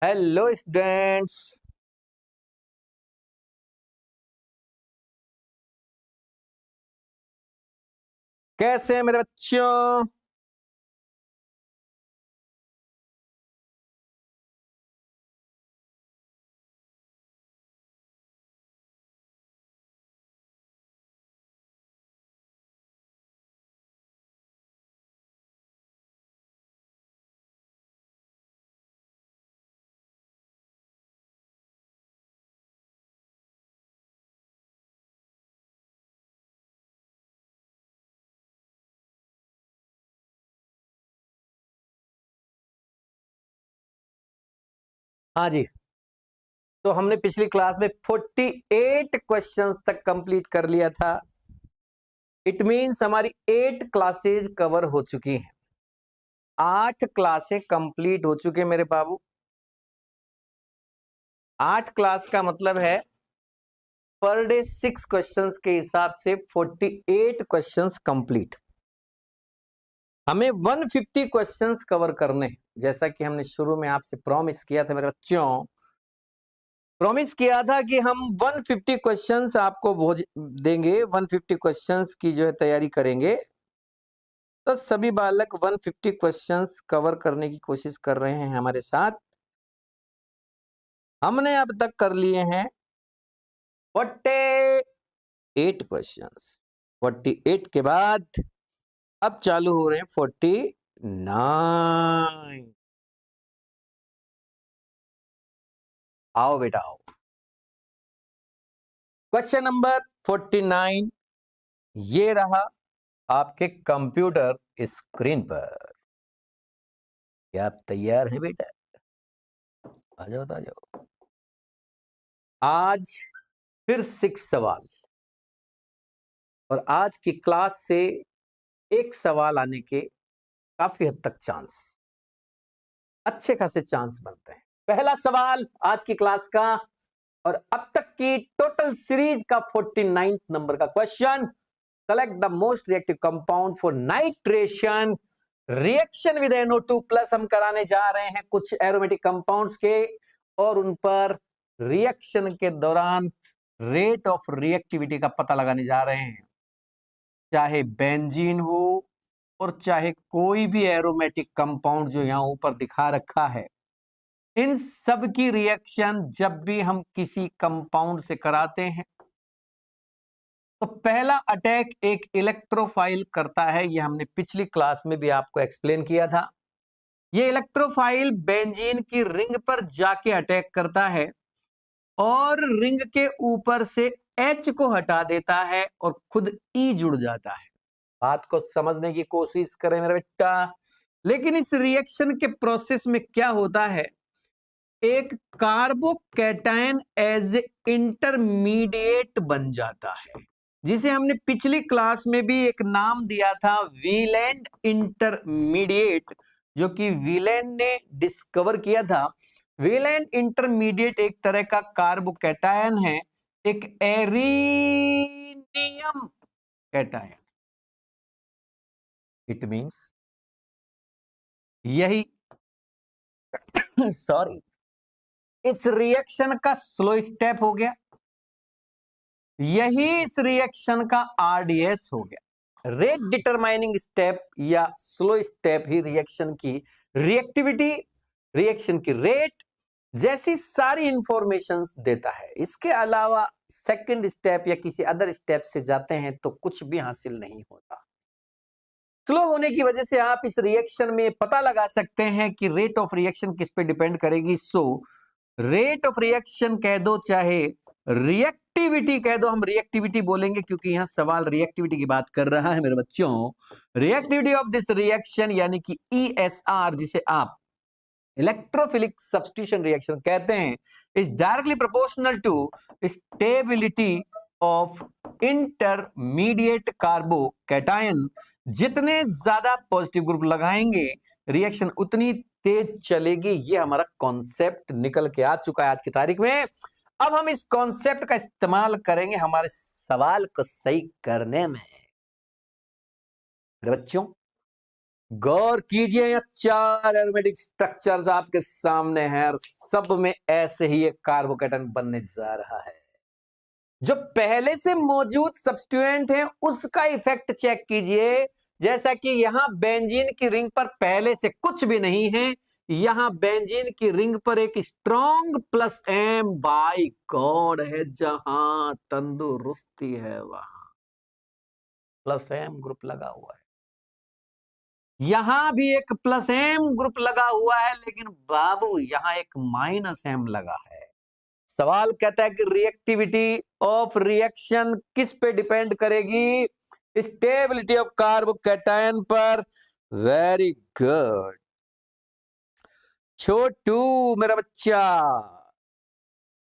Hello students, कैसे हैं मेरे बच्चों? हाँ जी, तो हमने पिछली क्लास में 48 क्वेश्चंस तक कंप्लीट कर लिया था। इट मींस हमारी 8 क्लासेज कवर हो चुकी हैं। 8 क्लासें कंप्लीट हो चुके मेरे बाबू। 8 क्लास का मतलब है पर डे 6 क्वेश्चंस के हिसाब से 48 क्वेश्चंस कंप्लीट। हमें 150 क्वेश्चंस कवर करने हैं, जैसा कि हमने शुरू में आपसे प्रॉमिस किया था मेरे बच्चों। प्रॉमिस किया था कि हम 150 क्वेश्चंस आपको देंगे, 150 क्वेश्चंस की जो है तैयारी करेंगे। तो सभी बालक 150 क्वेश्चंस कवर करने की कोशिश कर रहे हैं हमारे साथ। हमने अब तक कर लिए हैं 48 क्वेश्चंस। 48 के बाद अब चालू हो रहे हैं 49। आओ बेटा आओ। क्वेश्चन नंबर 49 ये रहा आपके कंप्यूटर स्क्रीन पर। क्या आप तैयार हैं बेटा? आ जाओ आ जाओ। आज फिर 6 सवाल, और आज की क्लास से एक सवाल आने के काफी हद तक चांस, अच्छे खासे चांस बनते हैं। पहला सवाल आज की क्लास का और अब तक की टोटल सीरीज का 49 नंबर का question. Select the most reactive compound for nitration reaction with NO2 plus. हम कराने जा रहे हैं कुछ एरोमेटिक कंपाउंड्स के, और उन पर रिएक्शन के दौरान रेट ऑफ रिएक्टिविटी का पता लगाने जा रहे हैं। चाहे बेंजीन हो और चाहे कोई भी एरोमेटिक कंपाउंड जो यहां ऊपर दिखा रखा है, इन सब की रिएक्शन जब भी हम किसी कंपाउंड से कराते हैं तो पहला अटैक एक इलेक्ट्रोफाइल करता है। ये हमने पिछली क्लास में भी आपको एक्सप्लेन किया था। ये इलेक्ट्रोफाइल बेंजीन की रिंग पर जाके अटैक करता है और रिंग के ऊपर से H को हटा देता है और खुद E जुड़ जाता है। बात को समझने की कोशिश करें मेरे बेटा। लेकिन इस रिएक्शन के प्रोसेस में क्या होता है, एक कार्बोकैटायन एज इंटरमीडिएट बन जाता है, जिसे हमने पिछली क्लास में भी एक नाम दिया था वीलैंड इंटरमीडिएट, जो कि वीलैंड ने डिस्कवर किया था। वीलैंड इंटरमीडिएट एक तरह का कार्बोकैटायन है, एक एरिनियम कैटायन। इट मींस यही सॉरी इस रिएक्शन का स्लो स्टेप हो गया, यही इस रिएक्शन का RDS हो गया। रेट डिटरमाइनिंग स्टेप या स्लो स्टेप ही रिएक्शन की रिएक्टिविटी, रिएक्शन की रेट जैसी सारी इंफॉर्मेशन देता है। इसके अलावा सेकंड स्टेप या किसी अदर स्टेप से जाते हैं तो कुछ भी हासिल नहीं होता। स्लो होने की वजह से आप इस रिएक्शन में पता लगा सकते हैं कि रेट ऑफ रिएक्शन किस पे डिपेंड करेगी। सो रेट ऑफ रिएक्शन कह दो चाहे रिएक्टिविटी कह दो, हम रिएक्टिविटी बोलेंगे क्योंकि यहां सवाल रिएक्टिविटी की बात कर रहा है मेरे बच्चों। रिएक्टिविटी ऑफ दिस रिएक्शन यानी कि ESR, जिसे आप इलेक्ट्रोफिलिक सब्स्टिट्यूशन रिएक्शन कहते हैं, is directly proportional to stability of intermediate carbocation. जितने ज्यादा पॉजिटिव ग्रुप लगाएंगे रिएक्शन उतनी तेज चलेगी। ये हमारा कॉन्सेप्ट निकल के आ चुका है आज की तारीख में। अब हम इस कॉन्सेप्ट का इस्तेमाल करेंगे हमारे सवाल को सही करने में। मेरे बच्चों गौर कीजिए, यहाँ 4 एरोमेटिक स्ट्रक्चर्स आपके सामने हैं और सब में ऐसे ही एक कार्बोकेटन बनने जा रहा है। जो पहले से मौजूद सब्स्टिट्यूएंट है उसका इफेक्ट चेक कीजिए। जैसा कि यहां बेंजीन की रिंग पर पहले से कुछ भी नहीं है, यहां बेंजीन की रिंग पर एक strong plus M by god है। जहां तंदुरुस्ती है वहां प्लस एम ग्रुप लगा हुआ है। यहां भी एक प्लस एम ग्रुप लगा हुआ है, लेकिन बाबू यहां एक माइनस एम लगा है। सवाल कहता है कि रिएक्टिविटी ऑफ रिएक्शन किस पे डिपेंड करेगी? स्टेबिलिटी ऑफ कार्बोकैटायन पर। वेरी गुड छोटू मेरा बच्चा।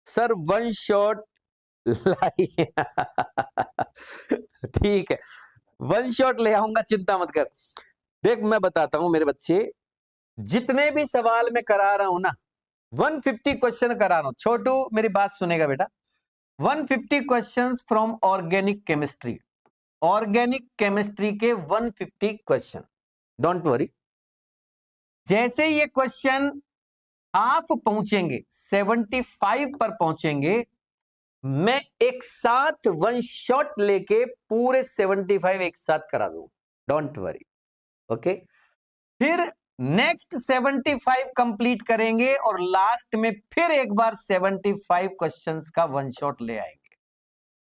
सर वन शॉट लाइए ठीक है, वन शॉट ले आऊंगा, चिंता मत कर। देख मैं बताता हूं मेरे बच्चे, जितने भी सवाल मैं करा रहा हूं ना, 150 क्वेश्चन करा रहा हूं। छोटू मेरी बात सुनेगा बेटा। 150 questions from organic chemistry. Organic chemistry के 150 क्वेश्चन, डोंट वरी। जैसे ये क्वेश्चन आप पहुंचेंगे 75 पर पहुंचेंगे, मैं एक साथ वन शॉट लेके पूरे 75 एक साथ करा दूं, डोंट वरी। ओके, फिर नेक्स्ट 75 कंप्लीट करेंगे और लास्ट में फिर एक बार 75 क्वेश्चंस का वन शॉट ले आएंगे।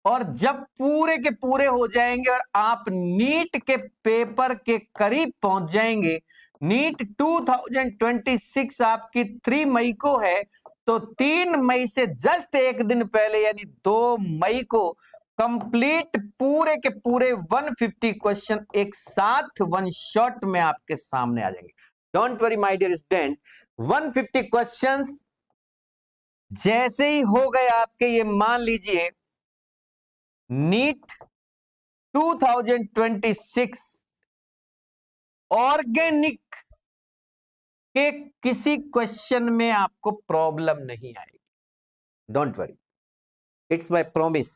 और जब पूरे के पूरे हो जाएंगे और आप नीट के पेपर के करीब पहुंच जाएंगे, नीट 2026 आपकी 3 मई को है, तो 3 मई से जस्ट एक दिन पहले यानी 2 मई को कंप्लीट पूरे के पूरे 150 क्वेश्चन एक साथ वन शॉट में आपके सामने आ जाएंगे। Don't worry my dear student, 150 questions जैसे ही हो गए आपके, ये मान लीजिए नीट 2026 ऑर्गेनिक के किसी क्वेश्चन में आपको प्रॉब्लम नहीं आएगी। Don't worry, it's my promise.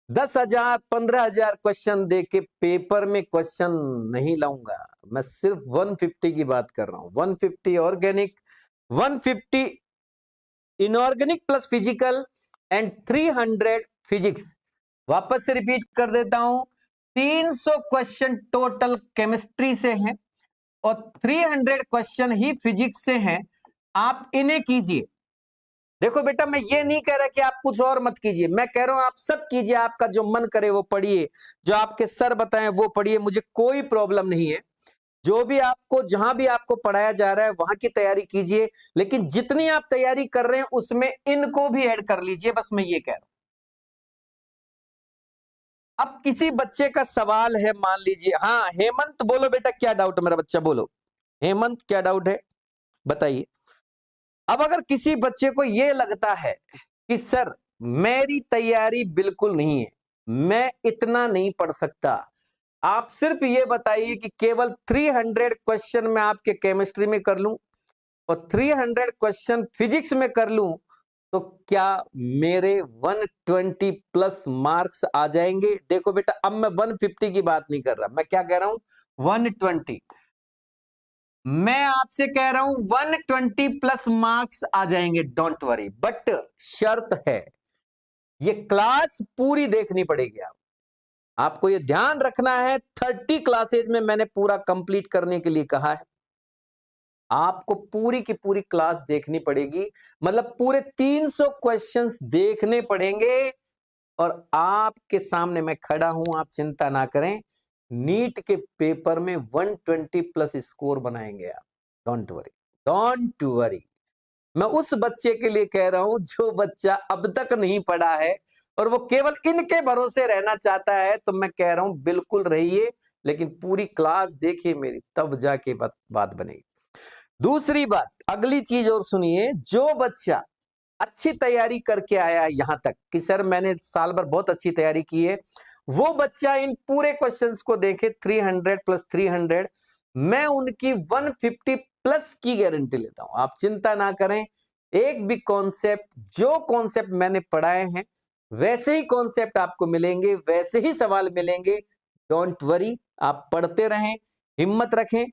10,000 15,000 question देके पेपर में क्वेश्चन नहीं लाऊंगा, मैं सिर्फ 150 की बात कर रहा हूं। 150 organic, 150 inorganic plus physical and 300 physics. वापस से रिपीट कर देता हूं, 300 क्वेश्चन टोटल केमिस्ट्री से हैं और 300 क्वेश्चन ही फिजिक्स से हैं। आप इन्हें कीजिए। देखो बेटा, मैं ये नहीं कह रहा कि आप कुछ और मत कीजिए, मैं कह रहा हूं आप सब कीजिए। आपका जो मन करे वो पढ़िए, जो आपके सर बताएं वो पढ़िए, मुझे कोई प्रॉब्लम नहीं है। जो भी आपको, जहां भी आपको पढ़ाया जा रहा है वहां की तैयारी कीजिए, लेकिन जितनी आप तैयारी कर रहे हैं उसमें इनको भी ऐड कर लीजिए, बस मैं ये कह रहा हूं। अब किसी बच्चे का सवाल है, मान लीजिए, हाँ हेमंत बोलो बेटा, क्या डाउट है मेरा बच्चा, बोलो हेमंत क्या डाउट है बताइए। अब अगर किसी बच्चे को यह लगता है कि सर मेरी तैयारी बिल्कुल नहीं है, मैं इतना नहीं पढ़ सकता, आप सिर्फ ये बताइए कि केवल 300 क्वेश्चन मैं आपके केमिस्ट्री में कर लूं और 300 क्वेश्चन फिजिक्स में कर लूं, तो क्या मेरे 120 प्लस मार्क्स आ जाएंगे? देखो बेटा, अब मैं 150 की बात नहीं कर रहा, मैं क्या कह रहा हूं, 120। मैं आपसे कह रहा हूं 120 प्लस मार्क्स आ जाएंगे, डोंट वरी। बट शर्त है, ये क्लास पूरी देखनी पड़ेगी। आपको ये ध्यान रखना है, 30 क्लासेज में मैंने पूरा कंप्लीट करने के लिए कहा है। आपको पूरी की पूरी क्लास देखनी पड़ेगी, मतलब पूरे 300 क्वेश्चंस देखने पड़ेंगे। और आपके सामने मैं खड़ा हूं, आप चिंता ना करें, नीट के पेपर में 120 प्लस स्कोर बनाएंगे आप, डोंट वरी, डोंट वरी। मैं उस बच्चे के लिए कह रहा हूं जो बच्चा अब तक नहीं पढ़ा है और वो केवल इनके भरोसे रहना चाहता है, तो मैं कह रहा हूं बिल्कुल रहिए, लेकिन पूरी क्लास देखिए मेरी, तब जाके बात बनेगी। दूसरी बात, अगली चीज और सुनिए, जो बच्चा अच्छी तैयारी करके आया है यहां तक कि सर मैंने साल भर बहुत अच्छी तैयारी की है, वो बच्चा इन पूरे क्वेश्चंस को देखे, 300 प्लस 300, मैं उनकी 150 प्लस की गारंटी लेता हूं। आप चिंता ना करें, एक भी कॉन्सेप्ट, जो कॉन्सेप्ट मैंने पढ़ाए हैं वैसे ही कॉन्सेप्ट आपको मिलेंगे, वैसे ही सवाल मिलेंगे। डोंट वरी, आप पढ़ते रहें, हिम्मत रखें,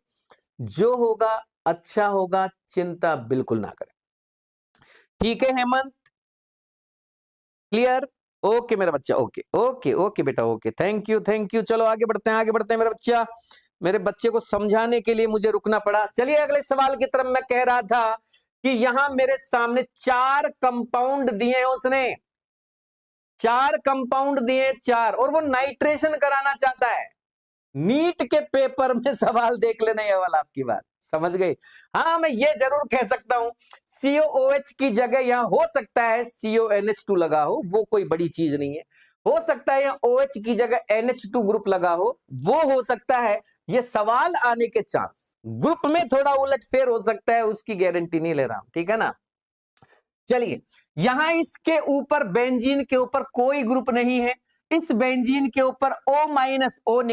जो होगा अच्छा होगा, चिंता बिल्कुल ना करें। ठीक है हेमंत, क्लियर? ओके मेरा बच्चा, ओके ओके ओके बेटा, okay, thank you thank you. चलो आगे बढ़ते हैं, आगे बढ़ते हैं मेरा बच्चा। मेरे बच्चे को समझाने के लिए मुझे रुकना पड़ा। चलिए अगले सवाल की तरफ। मैं कह रहा था कि यहां मेरे सामने 4 कंपाउंड दिए हैं उसने, 4 कंपाउंड दिए, 4, और वो नाइट्रेशन कराना चाहता है। नीट के पेपर में सवाल देख लेना, ये वाला आपकी बात समझ गए। हाँ मैं ये जरूर कह सकता हूं, COOH की जगह यहां हो सकता है CONH2 लगा हो, वो कोई बड़ी चीज नहीं है। हो सकता है यहाँ OH की जगह NH2 ग्रुप लगा हो, वो हो सकता है। ये सवाल आने के चांस, ग्रुप में थोड़ा उलटफेर हो सकता है, उसकी गारंटी नहीं ले रहा हूं, ठीक है ना। चलिए, यहां इसके ऊपर बेंजीन के ऊपर कोई ग्रुप नहीं है। इस बेंजीन के ऊपर O- O-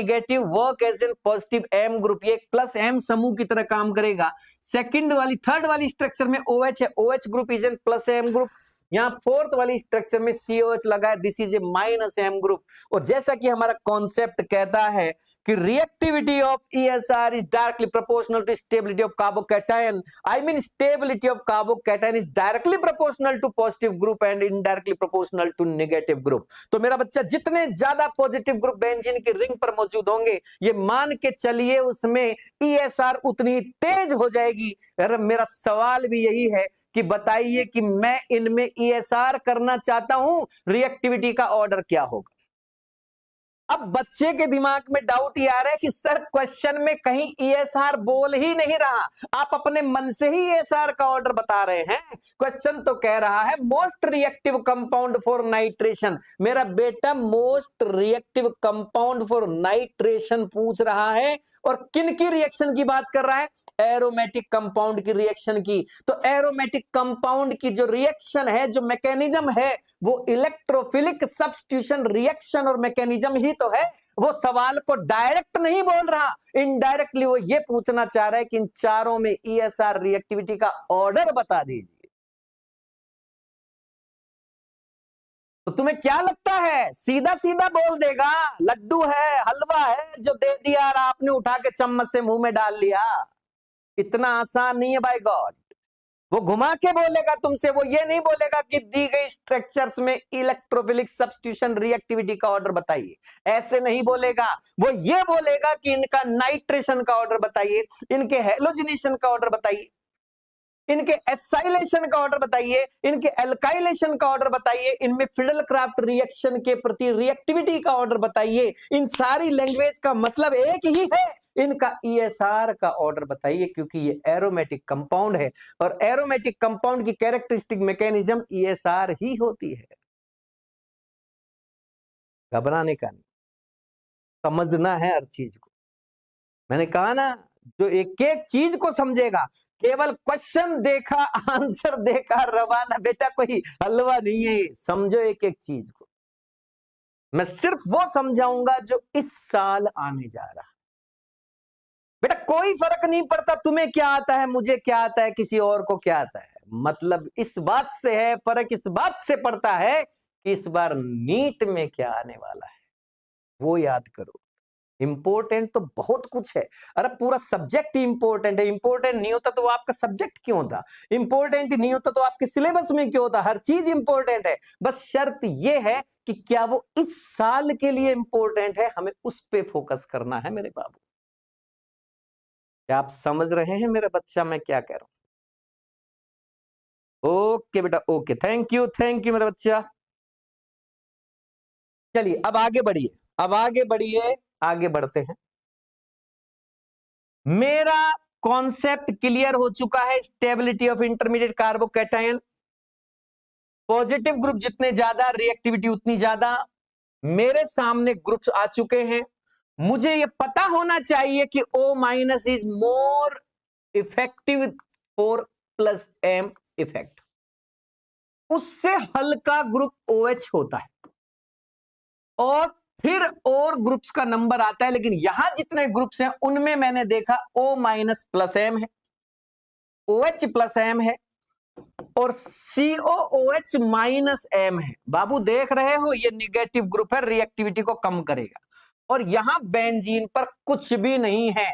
work as an positive M ग्रुप, ये प्लस M समूह की तरह काम करेगा। थर्ड वाली स्ट्रक्चर में OH है, OH group is an plus M ग्रुप। यहाँ फोर्थ वाली स्ट्रक्चर में COH लगा है, this is a minus M group. और जैसा कि हमारा कॉन्सेप्ट कहता है कि reactivity of ESR is directly proportional to stability of carbocation, I mean stability of carbocation is directly proportional to positive group and indirectly proportional to negative group. तो मेरा बच्चा, जितने ज्यादा पॉजिटिव ग्रुप बेंजीन की ring पर मौजूद होंगे, ये मान के चलिए उसमें ESR उतनी तेज हो जाएगी। मेरा सवाल भी यही है कि बताइए कि मैं इनमें ESR करना चाहता हूं, रिएक्टिविटी का ऑर्डर क्या होगा। अब बच्चे के दिमाग में डाउट ये आ रहा है कि सर क्वेश्चन में कहीं ESR बोल ही नहीं रहा, आप अपने मन से ही ESR का ऑर्डर बता रहे हैं। क्वेश्चन तो कह रहा है most reactive compound for nitration. मेरा बेटा most reactive compound for nitration पूछ रहा है, और किन की रिएक्शन की बात कर रहा है? एरोमेटिक कंपाउंड की रिएक्शन की। तो एरोमेटिक कंपाउंड की जो रिएक्शन है, जो मैकेनिज्म है, वो इलेक्ट्रोफिलिक सब्स्टिट्यूशन रिएक्शन और मैकेनिज्म ही तो है। वो सवाल को डायरेक्ट नहीं बोल रहा, इनडायरेक्टली वो ये पूछना चाह रहा है कि इन चारों में ESR रिएक्टिविटी का ऑर्डर बता दीजिए। तो तुम्हें क्या लगता है सीधा सीधा बोल देगा? लड्डू है, हलवा है जो दे दिया और आपने उठा के चम्मच से मुंह में डाल लिया? इतना आसान नहीं है बाय गॉड। वो घुमा के बोलेगा तुमसे, वो ये नहीं बोलेगा कि दी गई स्ट्रक्चर्स में इलेक्ट्रोफिलिक सब्स्टिट्यूशन रिएक्टिविटी का ऑर्डर बताइए, ऐसे नहीं बोलेगा। वो ये बोलेगा कि इनका नाइट्रेशन का ऑर्डर बताइए, इनके हेलोजिनेशन का ऑर्डर बताइए, इनके एसाइलेशन का ऑर्डर बताइए, इनके एल्काइलेशन का ऑर्डर बताइए, इनमें फिडल क्राफ्ट रिएक्शन के प्रति रिएक्टिविटी का ऑर्डर बताइए। इन सारी लैंग्वेज का मतलब एक ही है, इनका ESR का ऑर्डर बताइए, क्योंकि ये एरोमेटिक कंपाउंड है, और एरोमेटिक कंपाउंड की कैरेक्टरिस्टिक मैकेनिज्म ESR ही होती है। घबराने का नहीं, समझना है हर चीज को। मैंने कहा ना, जो एक एक चीज को समझेगा, केवल क्वेश्चन देखा आंसर देखा रवाना, बेटा कोई हलवा नहीं है। समझो एक एक चीज को। मैं सिर्फ वो समझाऊंगा जो इस साल आने जा रहा है। बेटा कोई फर्क नहीं पड़ता तुम्हें क्या आता है, मुझे क्या आता है, किसी और को क्या आता है। मतलब इस बात से है, फर्क इस बात से पड़ता है कि इस बार नीट में क्या आने वाला है, वो याद करो। इंपॉर्टेंट तो बहुत कुछ है। अरे पूरा सब्जेक्ट इंपॉर्टेंट है। इंपॉर्टेंट नहीं होता तो वो आपका सब्जेक्ट क्यों होता? इंपॉर्टेंट नहीं होता तो आपके सिलेबस में क्यों होता? हर चीज इंपॉर्टेंट है। बस शर्त ये है कि क्या वो इस साल के लिए इंपॉर्टेंट है, हमें उस पे फोकस करना है मेरे बाबू। क्या आप समझ रहे हैं मेरा बच्चा मैं क्या कह रहा हूं? ओके बेटा, ओके, थैंक यू मेरा बच्चा। चलिए अब आगे बढ़िए, अब आगे बढ़िए, आगे बढ़ते हैं। मेरा कॉन्सेप्ट क्लियर हो चुका है। Stability of intermediate carbocation, positive group जितने ज्यादा रिएक्टिविटी उतनी ज्यादा। मेरे सामने ग्रुप्स आ चुके हैं। मुझे यह पता होना चाहिए कि O- is more effective for plus M effect. उससे हल्का ग्रुप OH होता है, और फिर और ग्रुप्स का नंबर आता है। लेकिन यहां जितने ग्रुप्स हैं उनमें मैंने देखा O- प्लस M है, OH प्लस M है, और COOH माइनस M है। बाबू देख रहे हो, ये निगेटिव ग्रुप है, रिएक्टिविटी को कम करेगा। और यहां बेंजीन पर कुछ भी नहीं है।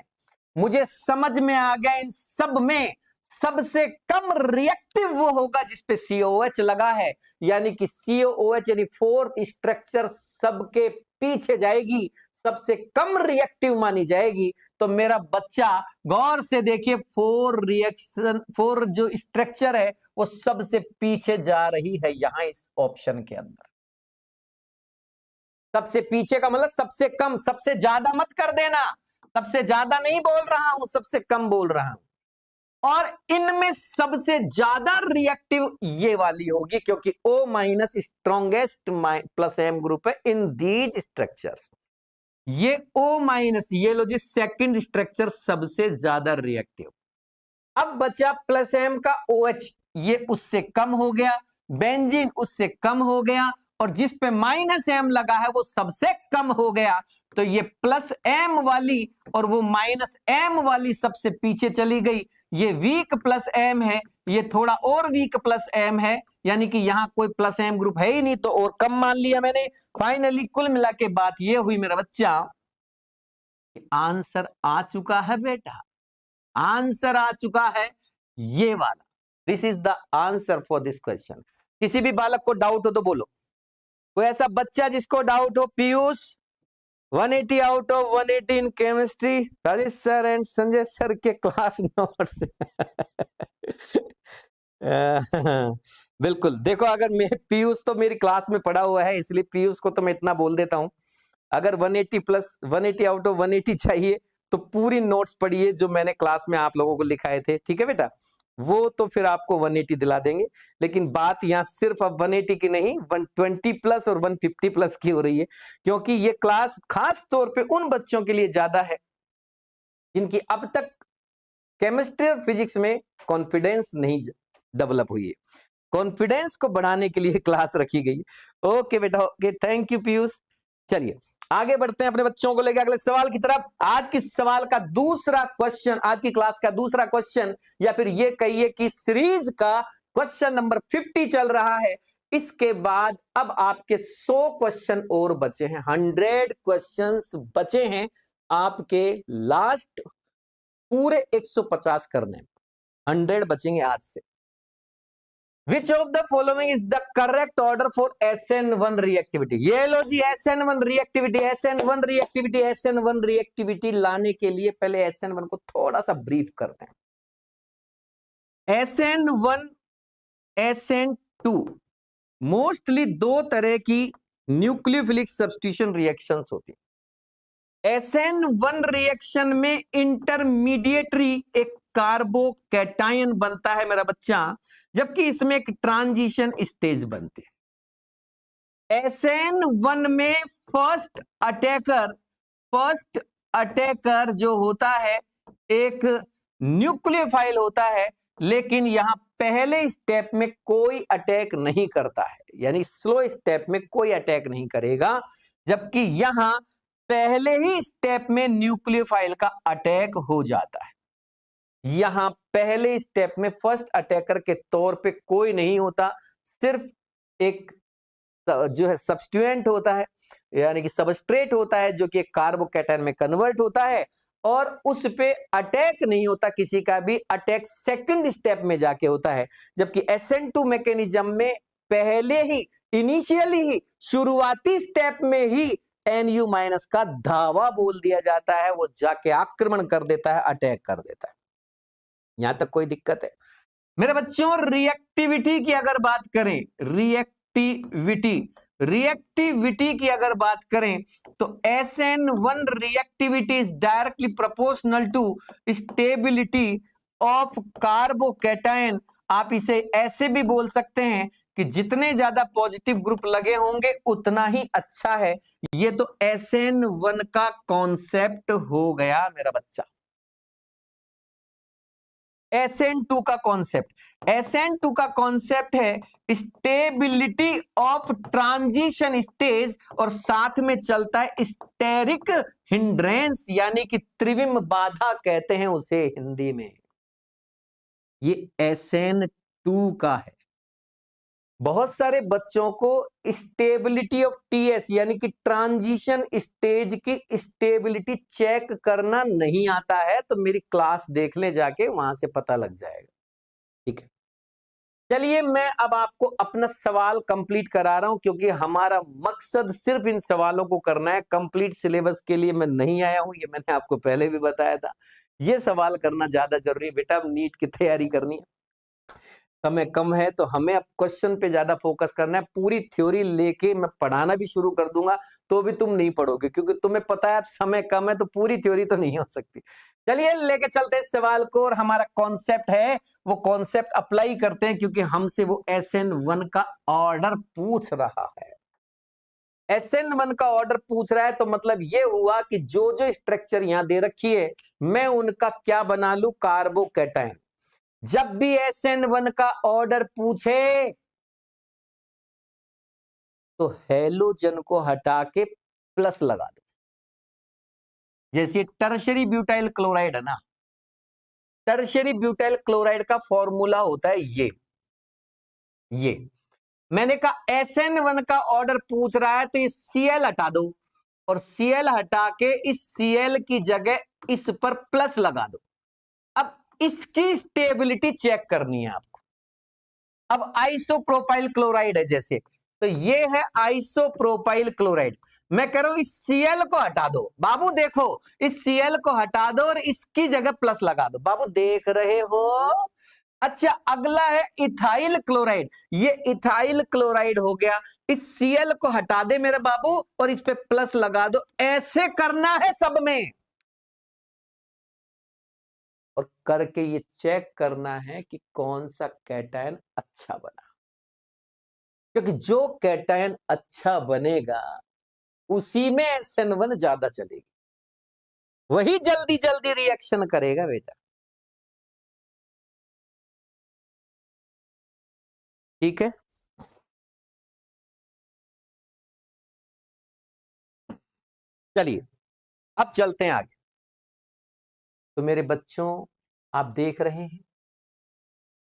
मुझे समझ में आ गया, इन सब में सबसे कम रिएक्टिव वो होगा जिसपे COOH लगा है, यानी कि COOH यानी फोर्थ स्ट्रक्चर सबके पीछे जाएगी, सबसे कम रिएक्टिव मानी जाएगी। तो मेरा बच्चा गौर से देखिए, फोर जो स्ट्रक्चर है वो सबसे पीछे जा रही है यहां इस ऑप्शन के अंदर। सबसे पीछे का मतलब सबसे कम, सबसे ज्यादा मत कर देना, सबसे ज्यादा नहीं बोल रहा हूं, सबसे कम बोल रहा हूं। और इनमें सबसे ज्यादा रिएक्टिव ये वाली होगी, क्योंकि O minus strongest plus M group है इन दीज स्ट्रक्चर्स। ये O माइनस, ये लो जी सेकंड स्ट्रक्चर सबसे ज्यादा रिएक्टिव। अब बचा प्लस M का OH, ये उससे कम हो गया, बेंजीन उससे कम हो गया, और जिस पे माइनस M लगा है वो सबसे कम हो गया। तो ये प्लस M वाली और वो माइनस M वाली सबसे पीछे चली गई। ये वीक प्लस M है, ये थोड़ा और वीक प्लस M है, यानी कि यहां कोई प्लस M ग्रुप है ही नहीं, तो और कम मान लिया मैंने। फाइनली कुल मिला के बात ये हुई मेरा बच्चा, आंसर आ चुका है बेटा, आंसर आ चुका है ये वाला। This is the answer for this question. किसी भी बालक को डाउट हो तो बोलो, कोई ऐसा बच्चा जिसको डाउट हो? Piyush 180 out of 180 in chemistry, Rajesh sir and Sanjay sir के क्लास नोट्स। बिल्कुल, देखो अगर मैं पीयूष तो मेरी क्लास में पढ़ा हुआ है, इसलिए पीयूष को तो मैं इतना बोल देता हूं। अगर 180 प्लस 180 आउट ऑफ 180 चाहिए तो पूरी नोट्स पढ़िए जो मैंने क्लास में आप लोगों को लिखाए थे, ठीक है बेटा? वो तो फिर आपको 180 दिला देंगे। लेकिन बात यहाँ सिर्फ अब 180 की नहीं, 120 प्लस और 150 प्लस की हो रही है, क्योंकि ये क्लास खास तौर पे उन बच्चों के लिए ज्यादा है जिनकी अब तक केमिस्ट्री और फिजिक्स में कॉन्फिडेंस नहीं डेवलप हुई है। कॉन्फिडेंस को बढ़ाने के लिए क्लास रखी गई। ओके बेटा, ओके, थैंक यू पीयूष। चलिए आगे बढ़ते हैं अपने बच्चों को लेकर अगले सवाल की तरफ। आज की सवाल का दूसरा क्वेश्चन, आज की क्लास का दूसरा क्वेश्चन, या फिर ये कहिए कि सीरीज का क्वेश्चन नंबर 50 चल रहा है। इसके बाद अब आपके 100 क्वेश्चन और बचे हैं, 100 क्वेश्चंस बचे हैं आपके लास्ट पूरे 150 करने में, 100 बचेंगे आज से। Which of the following is the correct order for SN1 reactivity? ये लो जी SN1 reactivity, SN1 reactivity, SN1 reactivity लाने के लिए पहले SN1 को थोड़ा सा ब्रीफ करते हैं। SN1, SN2 मोस्टली दो तरह की न्यूक्लियोफिलिक सब्स्टिट्यूशन रिएक्शंस होती है। SN1 रिएक्शन में इंटरमीडिएटरी एक कार्बोकैटायन बनता है मेरा बच्चा, जबकि इसमें एक ट्रांजिशन स्टेज बनती है। SN1 में फर्स्ट अटैकर जो होता है एक न्यूक्लियोफाइल होता है, लेकिन यहां पहले स्टेप में कोई अटैक नहीं करता है, यानी स्लो स्टेप में कोई अटैक नहीं करेगा, जबकि यहां पहले ही स्टेप में न्यूक्लियोफाइल का अटैक हो जाता है। यहां पहले स्टेप में फर्स्ट अटैकर के तौर पे कोई नहीं होता, सिर्फ एक जो है सब्स्टिट्यूएंट होता है, यानी कि सबस्ट्रेट होता है, जो कि कार्बोकैटायन में कन्वर्ट होता है, और उस पे अटैक नहीं होता किसी का भी, अटैक सेकंड स्टेप में जाके होता है। जबकि SN2 मैकेनिज्म में पहले ही इनिशियली ही शुरुआती स्टेप में ही Nu माइनस का धावा बोल दिया जाता है, वो जाके आक्रमण कर देता है, अटैक कर देता है। यहां तक कोई दिक्कत है मेरे बच्चों? रिएक्टिविटी की अगर बात करें, रिएक्टिविटी की अगर बात करें तो SN1 reactivity is directly proportional to stability of carbocation. आप इसे ऐसे भी बोल सकते हैं कि जितने ज्यादा पॉजिटिव ग्रुप लगे होंगे उतना ही अच्छा है। ये तो SN1 का कॉन्सेप्ट हो गया मेरा बच्चा। SN2 का कॉन्सेप्ट, SN2 का कॉन्सेप्ट है स्टेबिलिटी ऑफ ट्रांजिशन स्टेज, और साथ में चलता है स्टेरिक हिंड्रेंस, यानी कि त्रिविम बाधा कहते हैं उसे हिंदी में। ये SN2 2 का है। बहुत सारे बच्चों को स्टेबिलिटी ऑफ टीएस यानी कि ट्रांजिशन स्टेज की स्टेबिलिटी चेक करना नहीं आता है, तो मेरी क्लास देख ले जाके, वहां से पता लग जाएगा। ठीक है, चलिए मैं अब आपको अपना सवाल कंप्लीट करा रहा हूं, क्योंकि हमारा मकसद सिर्फ इन सवालों को करना है। कंप्लीट सिलेबस के लिए मैं नहीं आया हूं, ये मैंने आपको पहले भी बताया था। ये सवाल करना ज्यादा जरूरी है बेटा, अब नीट की तैयारी करनी है, समय कम है, तो हमें अब क्वेश्चन पे ज्यादा फोकस करना है। पूरी थ्योरी लेके मैं पढ़ाना भी शुरू कर दूंगा तो भी तुम नहीं पढ़ोगे, क्योंकि तुम्हें पता है अब समय कम है, तो पूरी थ्योरी तो नहीं हो सकती। चलिए लेके चलते हैं सवाल को, और हमारा कॉन्सेप्ट है वो कॉन्सेप्ट अप्लाई करते हैं, क्योंकि हमसे वो SN1 का ऑर्डर पूछ रहा है। SN1 का ऑर्डर पूछ रहा है, तो मतलब ये हुआ कि जो जो स्ट्रक्चर यहां दे रखी है, मैं उनका क्या बना लूं, कार्बोकैटायन। जब भी SN1 का ऑर्डर पूछे तो हेलोजन को हटा के प्लस लगा दो। जैसे टर्शरी ब्यूटाइल क्लोराइड है ना, टर्शरी ब्यूटाइल क्लोराइड का फॉर्मूला होता है ये मैंने कहा SN1 का ऑर्डर पूछ रहा है, तो ये Cl हटा दो, और Cl हटा के इस Cl की जगह इस पर प्लस लगा दो। अब इसकी स्टेबिलिटी चेक करनी है आपको। अब आइसोप्रोपाइल क्लोराइड है जैसे, तो ये है आइसोप्रोपाइल क्लोराइड। मैं कह रहा हूं इस Cl को हटा दो, बाबू देखो, इस Cl को हटा दो और इसकी जगह प्लस लगा दो। बाबू देख रहे हो? अच्छा, अगला है इथाइल क्लोराइड। ये इथाइल क्लोराइड हो गया, इस Cl को हटा दे मेरे बाबू और इस पे प्लस लगा दो। ऐसे करना है सब में, और करके ये चेक करना है कि कौन सा कैटायन अच्छा बना, क्योंकि जो कैटायन अच्छा बनेगा उसी में SN1 ज्यादा चलेगी, वही जल्दी जल्दी रिएक्शन करेगा बेटा। ठीक है, चलिए अब चलते हैं आगे। तो मेरे बच्चों, आप देख रहे हैं,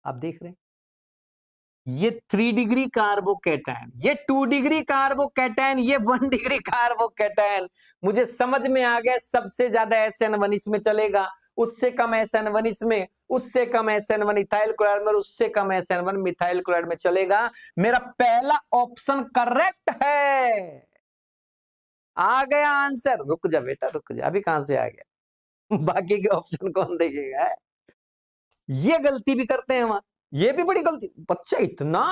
आप देख रहे हैं, ये 3 डिग्री कार्बोकैटायन, ये 2 डिग्री कार्बोकैटायन, ये 1 डिग्री कार्बोकैटायन। मुझे समझ में आ गया, सबसे ज्यादा SN1 इसमें चलेगा, उससे कम SN1 इसमें, उससे कम SN1 इथाइल क्लोराइड में, उससे कम SN1 मिथाइल क्लोराइड में चलेगा। मेरा पहला ऑप्शन करेक्ट है। आ गया आंसर। रुक जा बेटा, रुक जा, अभी कहां से आ गया? बाकी के ऑप्शन कौन देखेगा? ये गलती भी करते हैं वहां, ये भी बड़ी गलती। बच्चा इतना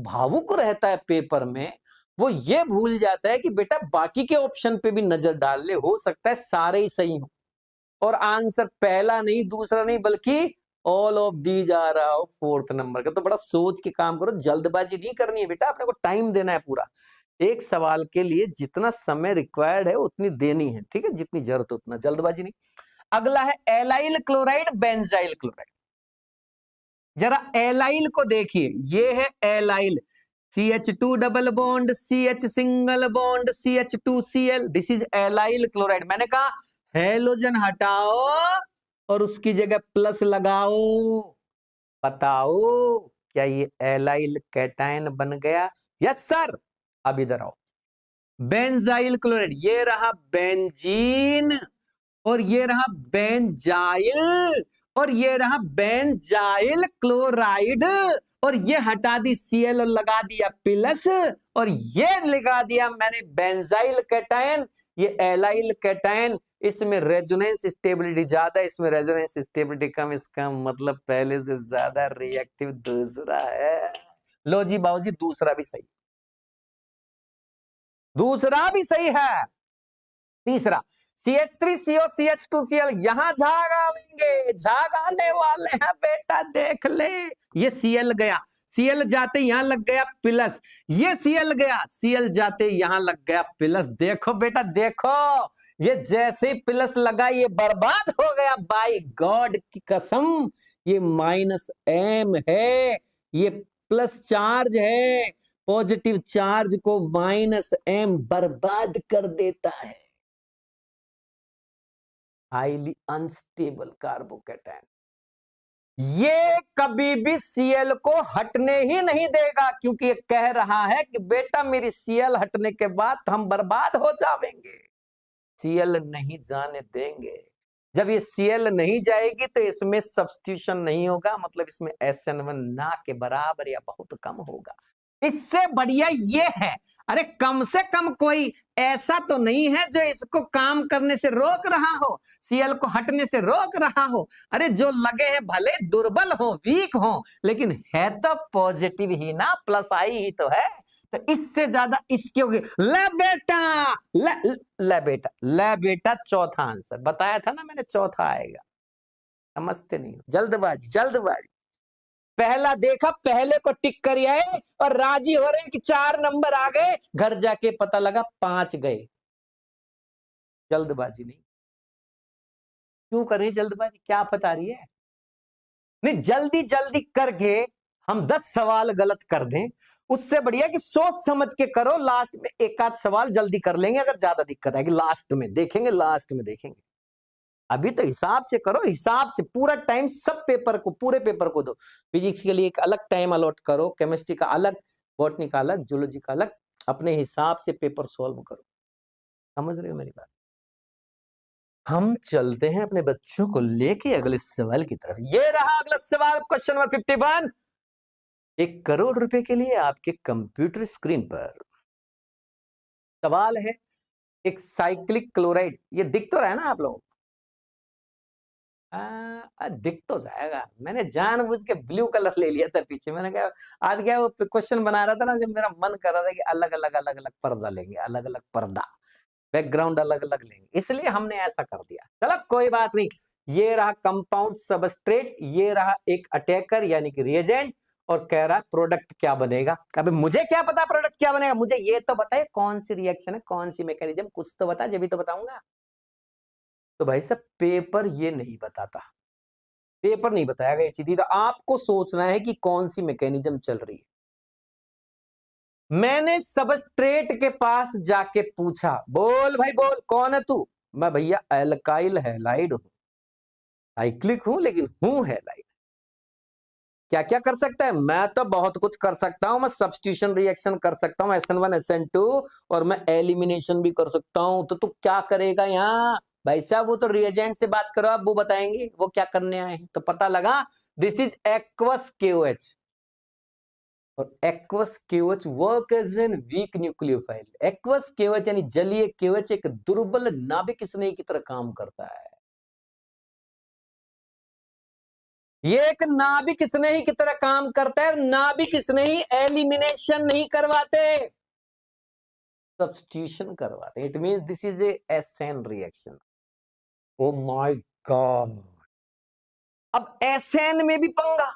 भावुक रहता है पेपर में, वो ये भूल जाता है कि बेटा बाकी के ऑप्शन पे भी नजर डाल ले, हो सकता है सारे ही सही हो, और आंसर पहला नहीं दूसरा नहीं बल्कि ऑल ऑफ दीज आ रहा हो 4th नंबर का। तो बड़ा सोच के काम करो, जल्दबाजी नहीं करनी है बेटा, अपने को टाइम देना है पूरा। एक सवाल के लिए जितना समय रिक्वायर्ड है उतनी देनी है, ठीक है, जितनी जरूरत उतना, जल्दबाजी नहीं। अगला है एलाइल क्लोराइड, बेंजाइल क्लोराइड। जरा एलाइल को देखिए, ये है allyl, CH2 double bond, CH single bond, CH2Cl, this is allyl chloride. मैंने कहा हेलोजन हटाओ और उसकी जगह प्लस लगाओ। बताओ क्या ये एलाइल कैटायन बन गया? Yes sir. अब इधर आओ, बेंजाइल क्लोराइड, ये रहा बेंजीन, और ये रहा बेंजाइल, और ये रहा बेंजाइल क्लोराइड, और ये हटा दी Cl और लगा दिया प्लस, और ये लगा दिया मैंने बेंजाइल कैटायन, ये एलाइल कैटायन। इसमें रेजोनेंस स्टेबिलिटी ज्यादा, इसमें रेजोनेंस स्टेबिलिटी कम, इसका मतलब पहले से ज्यादा रिएक्टिव दूसरा है। लो जी बाबूजी, दूसरा भी सही, दूसरा भी सही है। तीसरा CH3CO CH2Cl, यहां झाग आएंगे, झाग आने वाले हैं बेटा, देख ले। ये Cl गया, Cl जाते यहां लग गया प्लस, ये Cl गया, Cl जाते यहां लग गया प्लस। देखो बेटा देखो, ये जैसे ही प्लस लगा ये बर्बाद हो गया, बाय गॉड की कसम। ये -M है, ये प्लस चार्ज है, पॉजिटिव चार्ज को -M बर्बाद कर देता है। Highly unstable carbocation. ये कभी भी Cl को हटने ही नहीं देगा, क्योंकि ये कह रहा है कि बेटा मेरी Cl हटने के बाद हम बर्बाद हो जाएंगे, Cl नहीं जाने देंगे। जब ये Cl नहीं जाएगी तो इसमें सब्स्टिट्यूशन नहीं होगा, मतलब इसमें SN1 ना के बराबर या बहुत कम होगा। इससे बढ़िया ये है, अरे कम से कम कोई ऐसा तो नहीं है जो इसको काम करने से रोक रहा हो, Cl को हटने से रोक रहा हो। अरे जो लगे हैं भले दुर्बल हो, वीक हो, लेकिन है तो पॉजिटिव ही ना, प्लस आई ही तो है। तो इससे ज्यादा इसके होगी। ले बेटा, ले बेटा चौथा आंसर बताया था ना मैंने, चौथा आएगा। समझते नहीं, जल्दबाजी जल्दबाजी। पहला देखा, पहले को टिक कर आए और राजी हो रहे हैं कि 4 नंबर आ गए, घर जाके पता लगा 5 गए। जल्दबाजी नहीं, क्यों कर रही है जल्दबाजी, क्या बता रही है? नहीं, जल्दी जल्दी करके हम 10 सवाल गलत कर दें, उससे बढ़िया कि सोच समझ के करो, लास्ट में एक आध सवाल जल्दी कर लेंगे, अगर ज्यादा दिक्कत आएगी लास्ट में देखेंगे, लास्ट में देखेंगे। अभी तो हिसाब से करो, हिसाब से पूरा टाइम सब पेपर को, पूरे पेपर को दो। फिजिक्स के लिए एक अलग टाइम अलॉट करो, केमिस्ट्री का अलग, बॉटनी का अलग, जूलॉजी का अलग, अपने हिसाब से पेपर सॉल्व करो। समझ रहे हो मेरी बात? हम चलते हैं अपने बच्चों को लेके अगले सवाल की तरफ। ये रहा अगला सवाल, क्वेश्चन नंबर 51। 1 करोड़ रुपए के लिए आपके कंप्यूटर स्क्रीन पर सवाल है, एक साइक्लिक क्लोराइड, ये दिख तो रहा है ना आप लोगों को? दिख तो जाएगा, मैंने जानबूझ के ब्लू कलर ले लिया था पीछे। मैंने कहा आज क्या वो क्वेश्चन बना रहा था ना, जब मेरा मन कर रहा था कि अलग अलग अलग अलग पर्दा लेंगे, अलग अलग पर्दा, बैकग्राउंड अलग अलग लेंगे, इसलिए हमने ऐसा कर दिया। चलो कोई बात नहीं। ये रहा कंपाउंड सबस्ट्रेट, ये रहा एक अटैकर यानी कि रिएजेंट, और कह रहा प्रोडक्ट क्या बनेगा। अब मुझे क्या पता प्रोडक्ट क्या बनेगा, मुझे ये तो बताए कौन सी रिएक्शन है, कौन सी मैकेनिज्म, कुछ तो बता, जब भी तो बताऊंगा। तो भाई साहब पेपर ये नहीं बताता, पेपर नहीं बताया गया चीज, तो आपको सोचना है कि कौन सी मैकेनिज्म चल रही है। मैंने सबस्ट्रेट के पास जाके पूछा, बोल भाई बोल, कौन है तू? मैं भैया एल्काइल हैलाइड हूं, साइक्लिक हूं लेकिन हूं हैलाइड। क्या क्या कर सकता है? मैं तो बहुत कुछ कर सकता हूं, मैं सब्स्टिट्यूशन रिएक्शन कर सकता हूं SN1 SN2, और मैं एलिमिनेशन भी कर सकता हूं। तो तू क्या करेगा यहाँ? भाई साहब वो तो रिएजेंट से बात करो, आप वो बताएंगे वो क्या करने आए हैं। तो पता लगा दिस इज एक्वस KOH, और aqueous KOH work as an weak nucleophile. Aqueous KOH यानी जलीय KOH एक दुर्बल नाभिक स्नेही की तरह काम करता है। ये एक नाभिक स्नेही की तरह काम करता है। नाभिक स्नेही एलिमिनेशन नहीं करवाते, सब्स्टिट्यूशन करवाते। It means this is A SN reaction. Oh my God, अब SN में भी पंगा।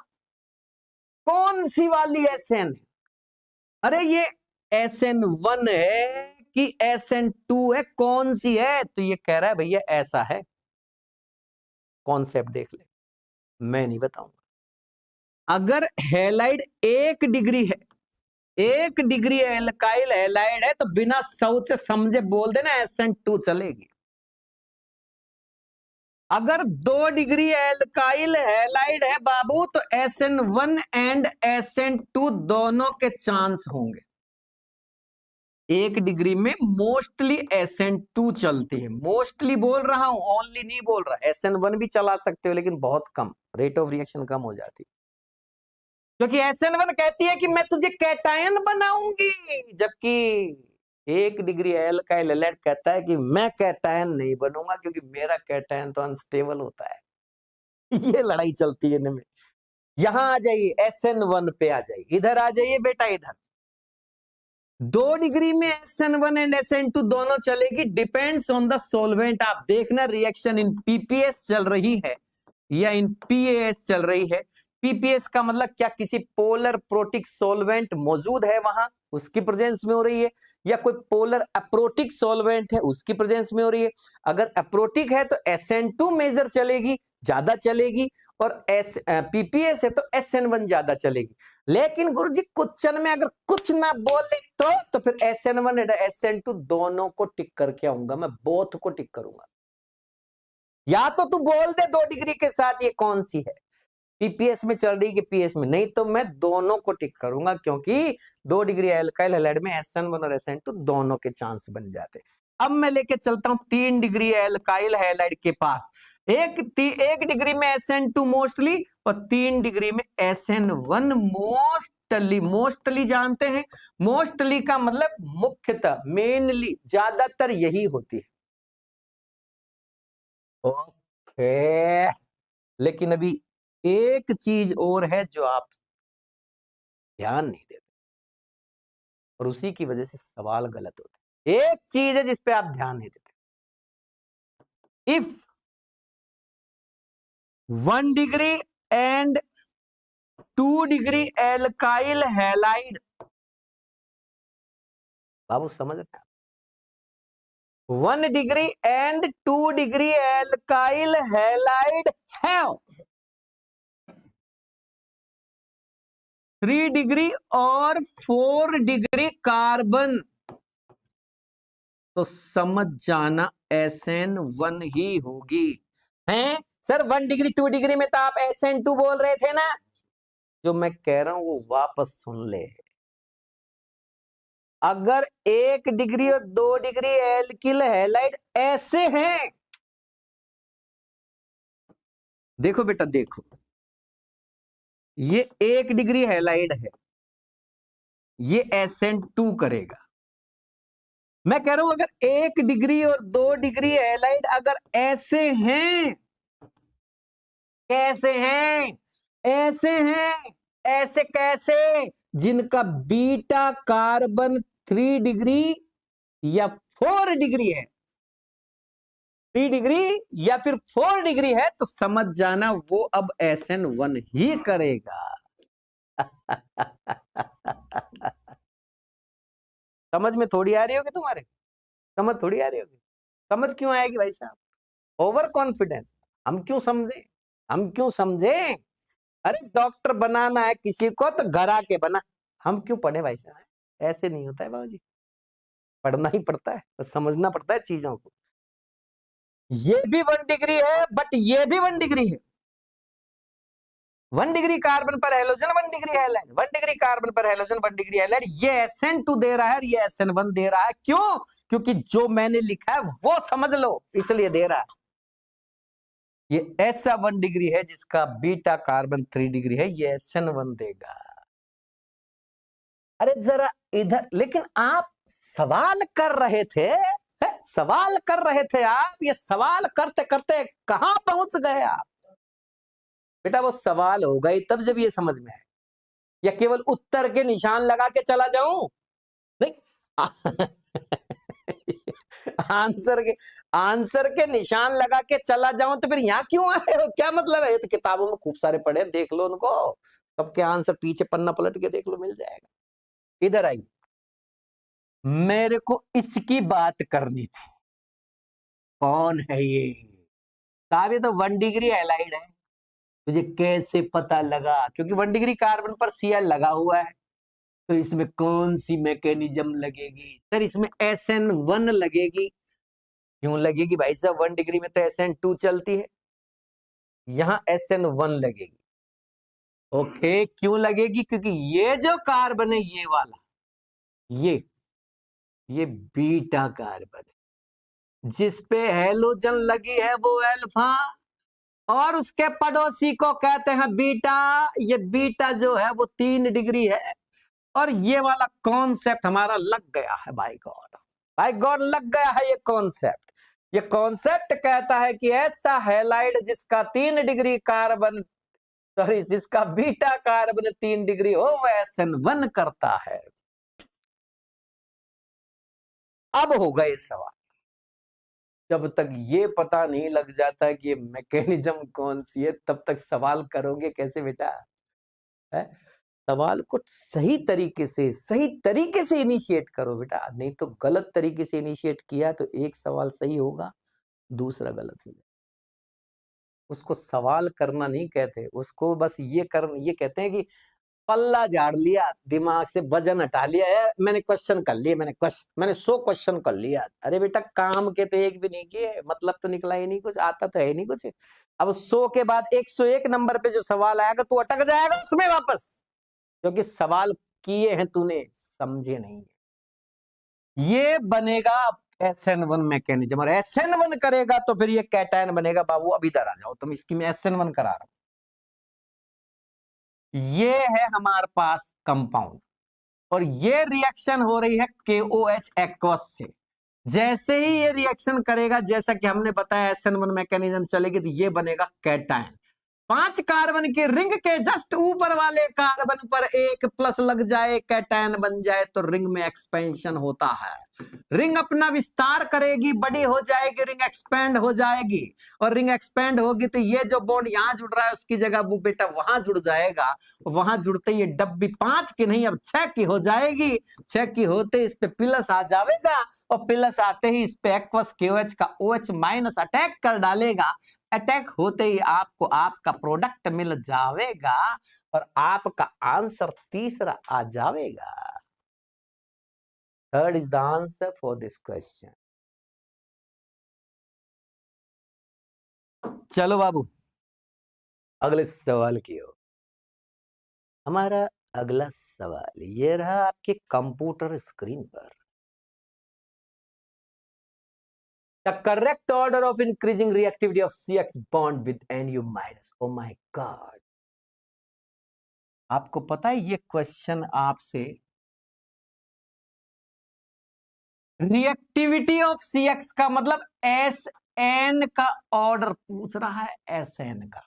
कौन सी वाली SN? अरे ये SN1 है कि SN2 है, कौन सी है? तो ये कह रहा है भैया ऐसा है। कॉन्सेप्ट देख ले, मैं नहीं बताऊंगा। अगर हैलाइड 1 डिग्री है, 1 डिग्री एल्काइल हैलाइड है, तो बिना सोचे समझे बोल देना SN2 चलेगी। अगर 2 डिग्री एल्काइल हैलाइड है बाबू, तो SN1 एंड SN2 दोनों के चांस होंगे। 1 डिग्री में मोस्टली SN2 चलती है, मोस्टली बोल रहा हूं, ओनली नहीं बोल रहा। SN1 भी चला सकते हो लेकिन बहुत कम, रेट ऑफ रिएक्शन कम हो जाती, क्योंकि SN1 कहती है कि मैं तुझे कैटायन बनाऊंगी, जबकि 1 डिग्री एल्काइल हैलाइड कहता है कि मैं कैटायन नहीं बनूंगा, क्योंकि मेरा कैटायन तो अनस्टेबल होता है। ये लड़ाई चलती है इनमें। यहां आ जाइए, SN1 पे आ जाइए, इधर आ जाइए बेटा, इधर 2 डिग्री में SN1 एंड SN2 दोनों चलेगी, डिपेंड्स ऑन द सॉल्वेंट। आप देखना रिएक्शन इन PPS चल रही है या इन PAS चल रही है। PPS का मतलब क्या? किसी पोलर प्रोटिक सॉल्वेंट मौजूद है वहां, उसकी प्रेजेंस में हो रही है, या कोई पोलर अप्रोटिक सॉल्वेंट है उसकी प्रेजेंस में हो रही है। अगर अप्रोटिक है तो SN2 मेजर चलेगी, ज्यादा चलेगी, और PPS है तो SN1 ज्यादा चलेगी। लेकिन गुरुजी क्वेश्चन में अगर कुछ ना बोले तो फिर SN1 और SN2 दोनों को टिक करके आऊंगा, मैं बोथ को टिक करूंगा। या तो तू बोल दे 2 डिग्री के साथ ये कौन सी है, पीपीएस में चल रही कि पीएस में, नहीं तो मैं दोनों को टिक करूंगा, क्योंकि 2 डिग्री एल्काइल हैलाइड में SN1 और SN2 दोनों के चांस बन जाते। अब मैं लेके चलता हूं 3 डिग्री एल्काइल हैलाइड के पास, एक डिग्री में SN2 मोस्टली और 3 डिग्री में SN1 मोस्टली। मोस्टली जानते हैं, मोस्टली का मतलब मुख्यतः, मेनली, ज्यादातर यही होती है। ओके, लेकिन अभी एक चीज और है जो आप ध्यान नहीं देते और उसी की वजह से सवाल गलत होते। एक चीज है जिस पे आप ध्यान नहीं देते। If 1 degree and 2 degree alkyl halide, बाबू समझ रहे हैं, 1 degree and 2 degree alkyl halide have 3 degree और 4 डिग्री कार्बन, तो समझ जाना SN1 ही होगी। हैं सर 1 डिग्री 2 डिग्री में तो आप SN2 बोल रहे थे ना, जो मैं कह रहा हूं वो वापस सुन ले। अगर 1 डिग्री और 2 डिग्री एल्किल हैलाइड ऐसे हैं, देखो बेटा देखो, ये 1 डिग्री हैलाइड है, ये SN2 करेगा। मैं कह रहा हूं अगर 1 डिग्री और 2 डिग्री हैलाइड अगर ऐसे हैं, कैसे हैं, ऐसे हैं, ऐसे कैसे, जिनका बीटा कार्बन 3 डिग्री या 4 डिग्री है, 3 डिग्री या फिर 4 डिग्री है, तो समझ जाना वो अब SN1 ही करेगा। समझ में थोड़ी आ रही होगी तुम्हारे, समझ थोड़ी आ रही होगी। समझ क्यों आएगी भाई साहब? Over confidence. हम क्यों समझे, हम क्यों समझे? अरे डॉक्टर बनाना है किसी को तो घर आके बना, हम क्यों पढ़े भाई साहब? ऐसे नहीं होता है बाबूजी, पढ़ना ही पड़ता है, तो समझना पड़ता है चीजों को। ये भी 1 डिग्री है, बट ये भी 1 डिग्री है। 1 डिग्री कार्बन पर halogen 1 degree halide, 1 degree carbon पर हेलोजन 1 डिग्री हैलाइड। ये SN2 दे रहा है, ये SN1 दे रहा है। क्यों? क्योंकि जो मैंने लिखा है वो समझ लो, इसलिए दे रहा है। ये ऐसा 1 डिग्री है जिसका बीटा कार्बन 3 डिग्री है, ये SN1 देगा। अरे जरा इधर, लेकिन आप सवाल कर रहे थे, सवाल कर रहे थे आप, ये सवाल करते करते कहां पहुंच गए आप? बेटा वो सवाल होगा ही तब जब ये समझ में आए, या केवल उत्तर के निशान लगा के चला जाऊं? नहीं आंसर के निशान लगा के चला जाऊं तो फिर यहां क्यों आए हो? क्या मतलब है? ये तो किताबों में खूब सारे पढ़े, देख लो उनको, सबके आंसर पीछे पन्ना पलट के देख लो, मिल जाएगा। इधर आइए, मेरे को इसकी बात करनी थी। कौन है ये? साहब ये तो 1 डिग्री हैलाइड है। तुझे कैसे पता लगा? क्योंकि 1 डिग्री कार्बन पर Cl लगा हुआ है, तो इसमें कौन सी मैकेनिज्म लगेगी? सर इसमें SN1 लगेगी। क्यों लगेगी भाई साहब? 1 डिग्री में तो SN2 चलती है, यहां SN1 लगेगी। ओके, क्यों लगेगी? क्योंकि ये जो कार्बन है, ये वाला, ये बीटा कार्बन है, जिस पे हैलोजन लगी है वो अल्फा, और उसके पड़ोसी को कहते हैं बीटा। ये बीटा जो है वो 3 डिग्री है, और ये वाला कॉन्सेप्ट हमारा लग गया है। बाय गॉड, बाय गॉड लग गया है ये कॉन्सेप्ट। ये कॉन्सेप्ट कहता है कि ऐसा हैलाइड जिसका 3 डिग्री कार्बन, सॉरी जिसका बीटा कार्बन 3 डिग्री हो, वो SN1 करता है। अब हो गए सवाल, जब तक ये पता नहीं लग जाता कि ये मैकेनिज्म कौन सी है, तब तक सवाल करोगे कैसे बेटा? है, सवाल को सही तरीके से इनिशिएट करो बेटा, नहीं तो गलत तरीके से इनिशिएट किया तो एक सवाल सही होगा, दूसरा गलत हो जाएगा। उसको सवाल करना नहीं कहते, उसको बस ये कहते हैं कि पल्ला झाड़ लिया, दिमाग से वजन हटा लिया है, मैंने क्वेश्चन कर लिए, मैंने 100 क्वेश्चन कर लिया। अरे बेटा काम के तो एक भी नहीं किए, मतलब तो निकला ही नहीं, कुछ आता तो है नहीं कुछ। अब 100 के बाद 101 नंबर पे जो सवाल आएगा तू अटक जाएगा उसमें वापस, क्योंकि सवाल किए हैं तूने, समझे नहीं। ये बनेगा SN1 मैकेनिज्म, और SN1 करेगा तो फिर ये कैटायन बनेगा। बाबू अब इधर आ जाओ, तुम इसकी मैं SN1 करा रहा हूं। ये है हमारे पास कंपाउंड, और ये रिएक्शन हो रही है KOH एक्वस से। जैसे ही ये रिएक्शन करेगा, जैसा कि हमने बताया SN1 मैकेनिज्म चलेगी, तो ये बनेगा कैटायन। 5 कार्बन के रिंग के जस्ट ऊपर वाले कार्बन पर एक प्लस लग जाए, कैटायन बन जाए, तो रिंग में एक्सपेंशन होता है। रिंग अपना विस्तार करेगी, बड़ी हो जाएगी, रिंग एक्सपेंड हो जाएगी, और रिंग एक्सपेंड होगी तो ये जो बॉन्ड यहां जुड़ रहा है उसकी जगह वो बेटा वहां जुड़ जाएगा। वहां जुड़ते ये डब्बी 5 की नहीं अब 6 की हो जाएगी। 6 की होते इस पे प्लस आ जाएगा, और प्लस आते ही इस पे एक्वस KOH का OH माइनस अटैक कर डालेगा। अटैक होते ही आपको आपका प्रोडक्ट मिल जाएगा, और आपका आंसर तीसरा आ जाएगा। Third is the answer for this question. चलो बाबू अगले सवाल की ओर। हमारा अगला सवाल ये रहा आपके कंप्यूटर स्क्रीन पर। The correct order of increasing reactivity of CX bond with Nu minus. Oh my God! आपको पता है ये क्वेश्चन आपसे रिएक्टिविटी ऑफ CX का मतलब SN का ऑर्डर पूछ रहा है। SN का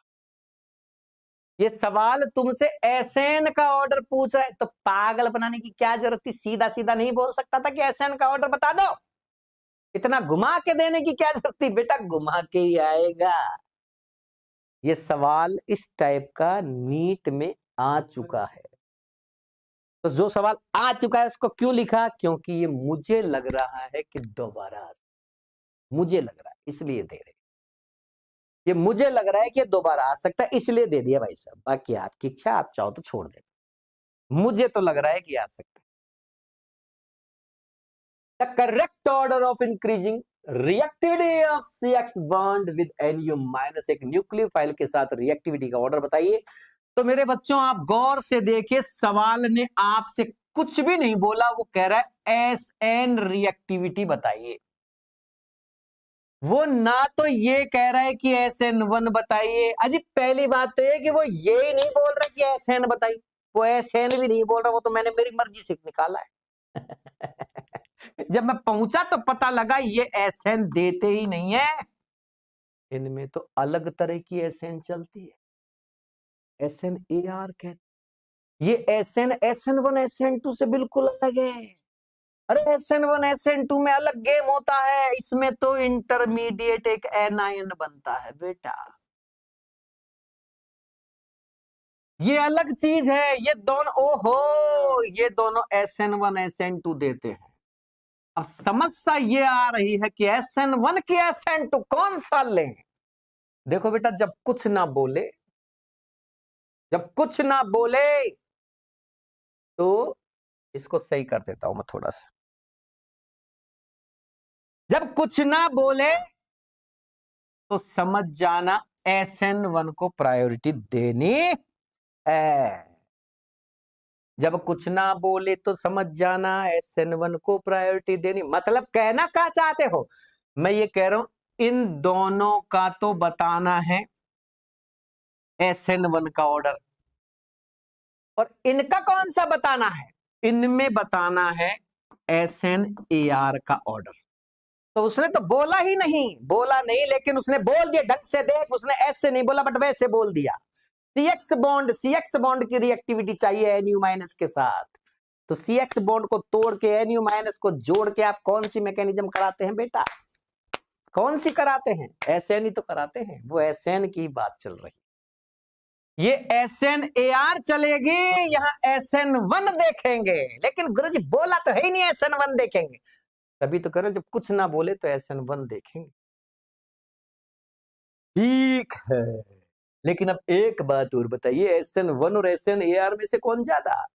ये सवाल तुमसे SN का ऑर्डर पूछ रहा है, तो पागल बनाने की क्या जरूरत थी? सीधा सीधा नहीं बोल सकता था कि SN का ऑर्डर बता दो? इतना घुमा के देने की क्या जरूरत थी? बेटा घुमा के ही आएगा। ये सवाल इस टाइप का नीट में आ चुका है, तो जो सवाल आ चुका है उसको क्यों लिखा? क्योंकि ये मुझे लग रहा है कि दोबारा, मुझे लग रहा है इसलिए दे रहे। ये मुझे लग रहा है कि दोबारा आ सकता है इसलिए दे दिया भाई साहब। बाकी आपकी इच्छा, आप चाहो तो छोड़ देना, मुझे तो लग रहा है कि आ सकता है। The correct order of increasing reactivity of CX bond with Nu minus, एक न्यूक्लियोफाइल के साथ रिएक्टिविटी का ऑर्डर बताइए। तो मेरे बच्चों आप गौर से देखिए, सवाल ने आपसे कुछ भी नहीं बोला, वो कह रहा है SN रिएक्टिविटी बताइए। वो ना तो ये कह रहा है कि SN1 बताइए। अजी पहली बात तो ये कि वो ये ही नहीं बोल रहा कि SN बताइए, वो SN भी नहीं बोल रहा, वो तो मैंने मेरी मर्जी से निकाला है। जब मैं पहुंचा तो पता लगा ये SN देते ही नहीं है, इनमें तो अलग तरह की SN चलती है, SNAR कहते। ये SN1 SN2 से बिल्कुल अलग है। अरे SN1 SN2 में अलग गेम होता है, इसमें तो इंटरमीडिएट एक एनायन बनता है बेटा, ये अलग चीज है। ये दोनों, ओहो, ये दोनों SN1 SN2 देते हैं। अब समस्या ये आ रही है कि SN1 की SN2 कौन सा लें? देखो बेटा, जब कुछ ना बोले, जब कुछ ना बोले तो इसको सही कर देता हूं मैं थोड़ा सा। जब कुछ ना बोले तो समझ जाना SN1 को प्रायोरिटी देनी है। जब कुछ ना बोले तो समझ जाना SN1 को प्रायोरिटी देनी। मतलब कहना क्या चाहते हो? मैं ये कह रहा हूं इन दोनों का तो बताना है SN1 का ऑर्डर, और इनका कौन सा बताना है? इनमें बताना है SNAR का ऑर्डर। तो उसने तो बोला ही नहीं, बोला नहीं, लेकिन उसने बोल दिया ढंग से। देख, उसने ऐसे नहीं बोला बट वैसे बोल दिया। CX बॉन्ड की रिएक्टिविटी चाहिए Nu माइनस के साथ, तो CX बॉन्ड को तोड़ के Nu माइनस को जोड़ के आप कौन सी मैकेनिज्म कराते हैं बेटा? कौन सी कराते हैं? SN ही तो कराते हैं। वो SN की बात चल रही, ये SNAR चलेगी, यहाँ SN1 देखेंगे। लेकिन गुरुजी बोला तो है ही नहीं SN1 देखेंगे, तभी तो करो जब कुछ ना बोले तो SN1 देखेंगे। ठीक है, लेकिन अब एक बात और बताइए, SN1 और SNAR में से कौन ज्यादा?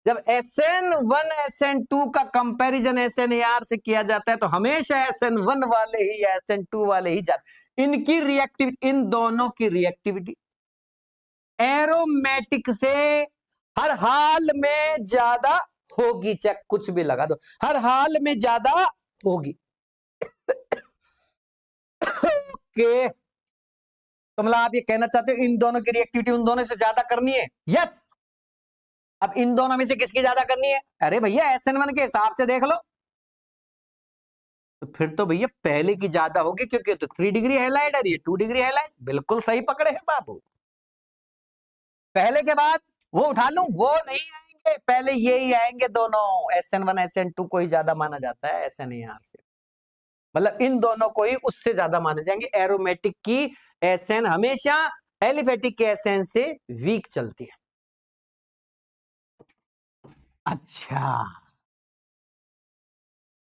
जब SN1 SN2 का कंपैरिजन SNAR से किया जाता है तो हमेशा SN1 वाले ही या SN2 वाले ही ज्यादा। इनकी रिएक्टिविटी, इन दोनों की रिएक्टिविटी एरोमेटिक से हर हाल में ज्यादा होगी, चाहे कुछ भी लगा दो, हर हाल में ज्यादा होगी। ओके, तो मतलब आप ये कहना चाहते हो इन दोनों की रिएक्टिविटी उन दोनों से ज्यादा करनी है? यस। अब इन दोनों में से किसकी ज्यादा करनी है? अरे भैया SN1 के हिसाब से देख लो, तो फिर तो भैया पहले की ज्यादा होगी, क्योंकि तो 3 डिग्री हाईलाइट और ये 2 डिग्री हाईलाइट। बिल्कुल सही पकड़े हैं बाबू। पहले के बाद वो उठा लूं, वो नहीं आएंगे, पहले ये ही आएंगे दोनों। SN1 SN2 को ही ज्यादा माना जाता है SNAR से, मतलब इन दोनों को ही उससे ज्यादा माने जाएंगे। एरोमेटिक की SN हमेशा एलिफेटिक के SN से वीक चलती है। अच्छा,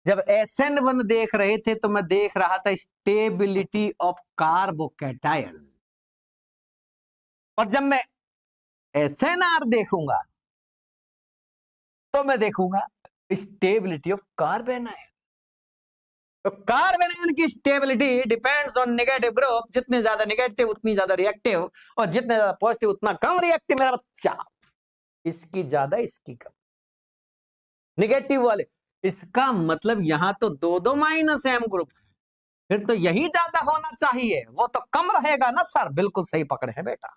जब SN1 देख रहे थे तो मैं देख रहा था स्टेबिलिटी ऑफ कार्बोकैटायन, और जब मैं SNR देखूंगा तो मैं देखूंगा स्टेबिलिटी ऑफ कार्बेनायन। तो कार्बेनायन की stability depends on negative group. जितने ज्यादा नेगेटिव उतनी ज्यादा रिएक्टिव, और जितने ज्यादा पॉजिटिव उतना कम रिएक्टिव। मेरा बच्चा, इसकी ज्यादा इसकी कम। नेगेटिव वाले, इसका मतलब यहां तो दो दो माइनस M ग्रुप, फिर तो यही ज्यादा होना चाहिए, वो तो कम रहेगा ना सर। बिल्कुल सही पकड़े हैं बेटा।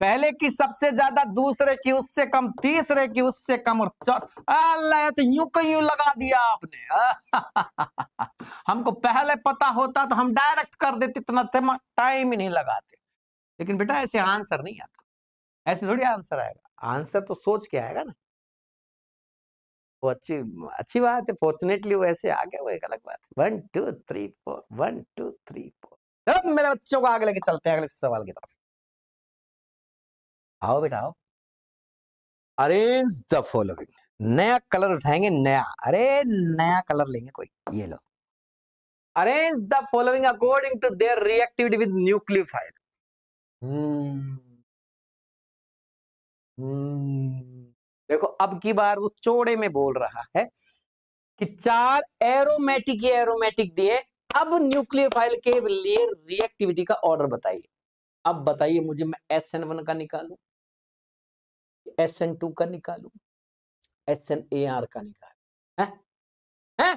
पहले की सबसे ज्यादा, दूसरे की उससे कम, तीसरे की उससे कम, और अल्लाह, तो यूं का यूं लगा दिया आपने। हमको पहले पता होता तो हम डायरेक्ट कर देते, इतना टाइम ही नहीं लगाते। लेकिन बेटा ऐसे आंसर नहीं आता, ऐसे थोड़ी आंसर आएगा। आंसर तो सोच के आएगा ना। वो अच्छी अच्छी बात है, फॉर्चुनेटली वो ऐसे आ गया, वो एक अलग बात है। 1 2 3 4, 1 2 3 4। अब मेरे बच्चों को आगे लेके चलते हैं अगले सवाल की तरफ। आओ बेटा आओ। Arrange the following. नया कलर उठाएंगे, नया, अरे नया कलर लेंगे कोई, ये लो। Arrange the following according to their reactivity with nucleophile. देखो अब की बार वो चौड़े में बोल रहा है कि 4 एरोमेटिक दिए, अब न्यूक्लियोफाइल के लिए रिएक्टिविटी का ऑर्डर बताइए। अब बताइए मुझे, मैं SN1 का निकालूं, SN2 का निकालूं, SNAR का निकालूं? है?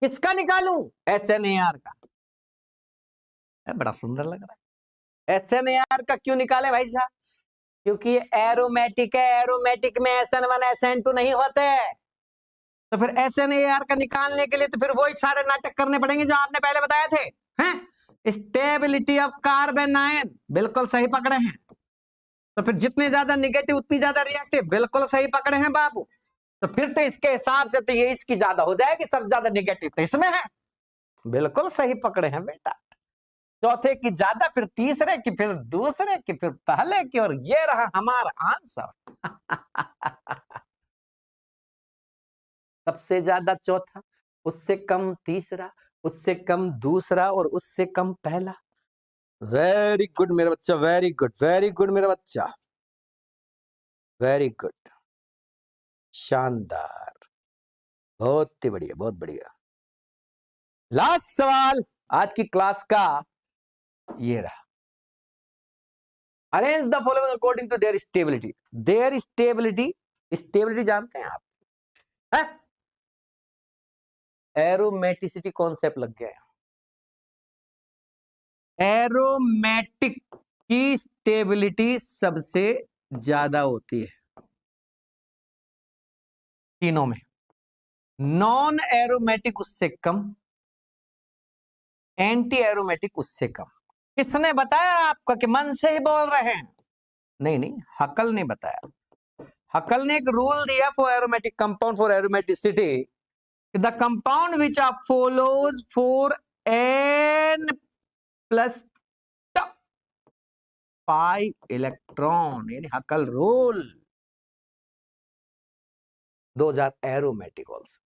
किसका निकालूं? SNAR का। बड़ा सुंदर लग रहा है। SNAR का क्यों निकाले भाई साहब? क्योंकि ये एरोमेटिक है, एरोमेटिक में SN1 SN2 नहीं होते। तो फिर SNAR का निकालने के लिए तो फिर वही सारे नाटक करने पड़ेंगे जो आपने पहले बताए थे। हैं? स्टेबिलिटी ऑफ कार्बेनायन, बिल्कुल सही पकड़े हैं। तो फिर जितने ज्यादा निगेटिव उतनी ज्यादा रिएक्टिव, बिल्कुल सही पकड़े हैं बाबू। तो फिर तो इसके हिसाब से तो ये इसकी ज्यादा हो जाएगी, सबसे ज्यादा निगेटिव तो इसमें है। बिल्कुल सही पकड़े हैं बेटा। चौथे की ज्यादा, फिर तीसरे की, फिर दूसरे की, फिर पहले की, और ये रहा हमारा आंसर। सबसे ज्यादा चौथा, उससे कम तीसरा, उससे कम दूसरा, और उससे कम पहला। वेरी गुड मेरा बच्चा, वेरी गुड, वेरी गुड मेरा बच्चा, वेरी गुड, शानदार, बहुत ही बढ़िया, बहुत बढ़िया। लास्ट सवाल आज की क्लास का ये रहा। Arrange the following according to their stability. Their stability, stability जानते हैं आप? एरोमेटिसिटी कॉन्सेप्ट लग गया है। एरोमेटिक की स्टेबिलिटी सबसे ज्यादा होती है तीनों में। नॉन एरोमेटिक उससे कम, एंटी एरोमेटिक उससे कम। किसने बताया आपको कि मन से ही बोल रहे हैं? नहीं नहीं, हकल ने बताया। हकल ने एक रूल दिया for aromatic compound, for aromaticity, the compound which follows for N plus pi electron, यानी Huckel rule, those are aromatic also.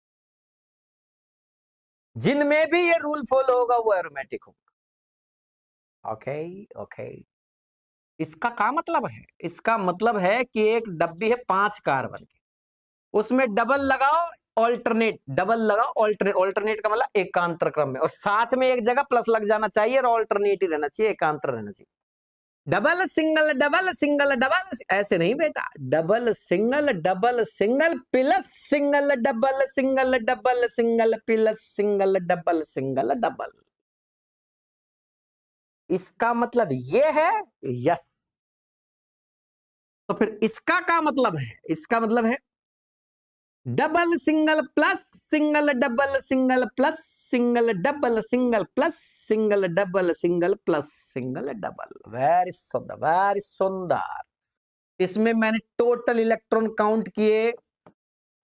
जिनमें भी ये रूल फॉलो होगा वो एरोमेटिक होगा। ओके ओके, इसका क्या मतलब है? इसका मतलब है कि एक डब्बी है 5 कार्बन की, उसमें डबल लगाओ ऑल्टरनेट, डबल लगाओ ऑल्टरनेट, ऑल्टरनेट का मतलब एकांतर क्रम में, और साथ में एक जगह प्लस लग जाना चाहिए और ऑल्टरनेट ही रहना चाहिए, एकांतर रहना चाहिए। Double single double single double, ऐसे नहीं बेटा, double single plus single double single plus single double. इसका मतलब ये है। यस। तो फिर इसका क्या मतलब है? इसका मतलब है double single plus single plus single plus single plus single double. Very सुंदर, वेरी सुंदर। इसमें मैंने टोटल इलेक्ट्रॉन काउंट किए,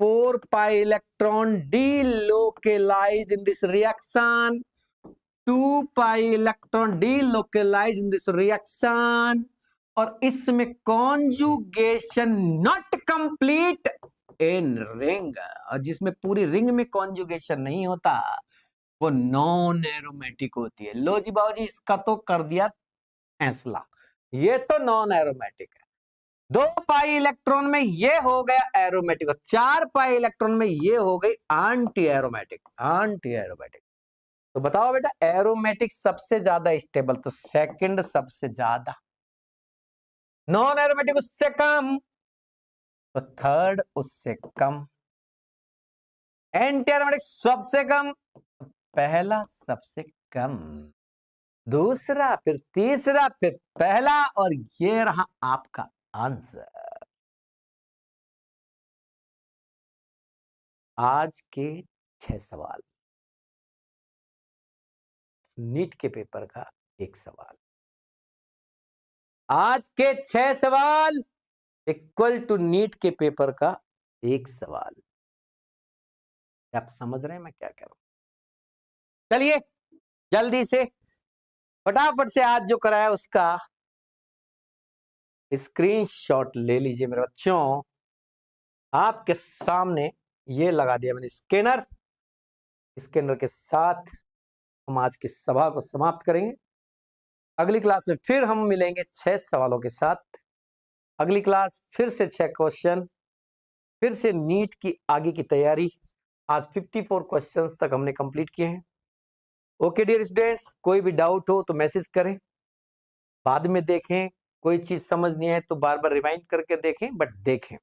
4 pi electron delocalized in this reaction, 2 pi electron delocalized in this reaction, और इसमें conjugation not complete in ring, और जिसमें पूरी रिंग में कॉन्जुगेशन नहीं होता वो नॉन एरोमेटिक होती है। लो जी बाबू जी, इसका तो कर दिया फैसला, ये तो नॉन एरोमेटिक है। 2 पाई इलेक्ट्रॉन में ये हो गया एरोमेटिक, और 4 पाई इलेक्ट्रॉन में ये हो गई एंटी एरोमेटिक। एंटी एरोमेटिक तो बताओ बेटा, एरोमेटिक सबसे ज्यादा स्टेबल, तो सेकंड सबसे ज्यादा, नॉन एरोमेटिक उससे कम, तो थर्ड उससे कम, एंटी एरोमेटिक सबसे कम, पहला सबसे कम, दूसरा, फिर तीसरा, फिर पहला, और ये रहा आपका आंसर। आज के 6 सवाल, नीट के पेपर का 1 सवाल, आज के 6 सवाल इक्वल टू नीट के पेपर का 1 सवाल। आप समझ रहे हैं मैं क्या कह रहा हूं? चलिए जल्दी से फटाफट से आज जो कराया उसका स्क्रीनशॉट ले लीजिए मेरे बच्चों। आपके सामने ये लगा दिया मैंने स्कैनर, स्कैनर के साथ हम आज की सभा को समाप्त करेंगे। अगली क्लास में फिर हम मिलेंगे 6 सवालों के साथ। अगली क्लास फिर से 6 क्वेश्चन, फिर से नीट की आगे की तैयारी। आज 54 क्वेश्चंस तक हमने कंप्लीट किए हैं। ओके डियर स्टूडेंट्स, कोई भी डाउट हो तो मैसेज करें, बाद में देखें, कोई चीज समझ नहीं आए तो बार बार रिमाइंड करके देखें, बट देखें।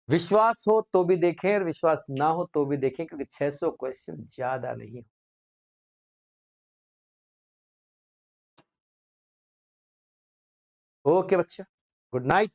विश्वास हो तो भी देखें और विश्वास ना हो तो भी देखें, क्योंकि 600 क्वेश्चन ज्यादा नहीं। ओके बच्चा, गुड नाइट।